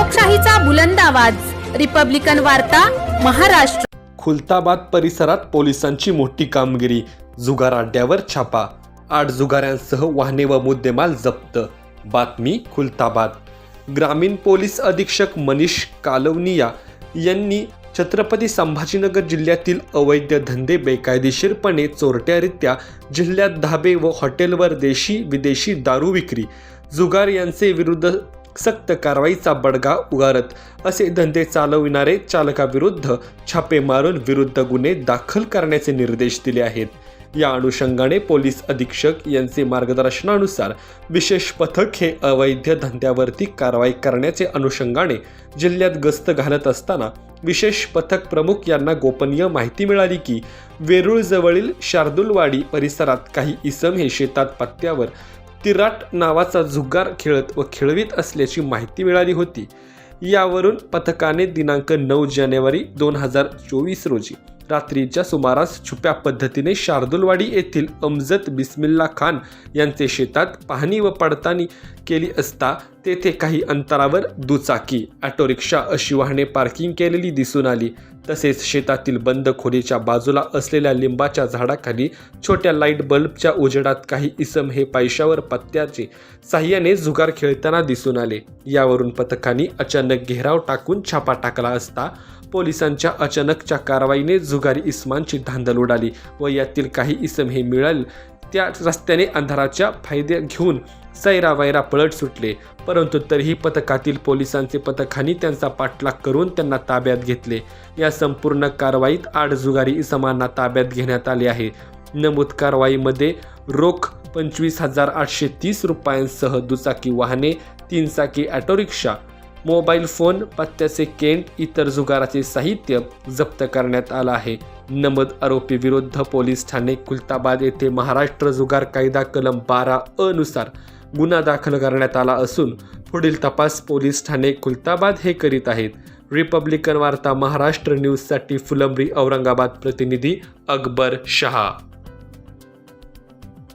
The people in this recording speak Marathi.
लोकशाहीचा बुलंद आवाज, रिपब्लिकन वार्ता, महाराष्ट्र। खुलताबाद परिसरात पोलिसांची मोठी कामगिरी, जुगार अड्ड्यावर छापा, 8 जुगाऱ्यांसह वाहने व मुद्देमाल जप्त। बातमी खुलताबाद। ग्रामीण पोलीस अधीक्षक मनीष कालवनिया यांनी छत्रपती संभाजीनगर जिल्ह्यातील अवैध धंदे बेकायदेशीरपणे चोरट्यारित्या जिल्ह्यात धाबे व हॉटेलवर देशी विदेशी दारू विक्री, जुगार यांचे विरुद्ध सक्त कारवाईचा बडगा उगारत असे धंदे चालविणारे चालकाविरुद्ध छापे मारून विरुद्ध गुन्हे दाखल करण्याचे निर्देश दिले आहेत। या अनुषंगाने पोलीस अधीक्षक यांचे मार्गदर्शनानुसार विशेष पथक हे अवैध धंद्यावरती कारवाई करण्याचे अनुषंगाने जिल्ह्यात गस्त घालत असताना विशेष पथक प्रमुख यांना गोपनीय माहिती मिळाली की वेरूळ जवळील शार्दुलवाडी परिसरात काही इसम हे शेतात पत्त्यावर तिराट नावाचा जुगार खेळत व खेळवीत असल्याची माहिती मिळाली होती। यावरून पथकाने दिनांक 9 जानेवारी 2024 रोजी रात्रीच्या सुमारास छुप्या पद्धतीने शार्दुलवाडी येथील अमजद बिस्मिल्ला खान यांचे शेतात पाहणी व पडताळणी केली असता तेथे काही अंतरावर दुचाकी, ऑटो रिक्षा अशी वाहने पार्किंग केलेली दिसून आली। तसेच शेतातील बंद खोलीच्या बाजूला असलेल्या लिंबाच्या झाडाखाली छोट्या लाईट बल्बच्या उजेडात काही इसम हे पैशावर पत्त्याचे साह्याने जुगार खेळताना दिसून आले। यावरून पथकाने अचानक घेराव टाकून छापा टाकला असता पोलिसांच्या अचानकच्या कारवाईने जुगारी इसमांची धांदल उडाली व यातील काही इसम हे मिळाल त्या रस्त्याने अंधाराच्या फायदे घेऊन सैरावैरा पळत सुटले। परंतु तरीही पथकातील पोलिसांचे पथकाने त्यांचा पाठलाग करून त्यांना ताब्यात घेतले। या संपूर्ण कारवाईत 8 जुगारी इसमांना ताब्यात घेण्यात आले आहे। नमूद कारवाईमध्ये रोख 25,830 रुपयांसह दुचाकी वाहने, 3 चाकी ऑटो रिक्षा, मोबाईल फोन, पत्त्याचे केंट, इतर जुगाराचे साहित्य जप्त करण्यात आलं आहे। नमूद आरोपी विरुद्ध पोलीस ठाणे खुलताबाद येथे महाराष्ट्र जुगार कायदा कलम 12 नुसार गुन्हा दाखल करण्यात आला असून पुढील तपास पोलीस ठाणे खुलताबाद हे करीत आहेत। रिपब्लिकन वार्ता महाराष्ट्र न्यूजसाठी फुलंब्री औरंगाबाद प्रतिनिधी अकबर शहा।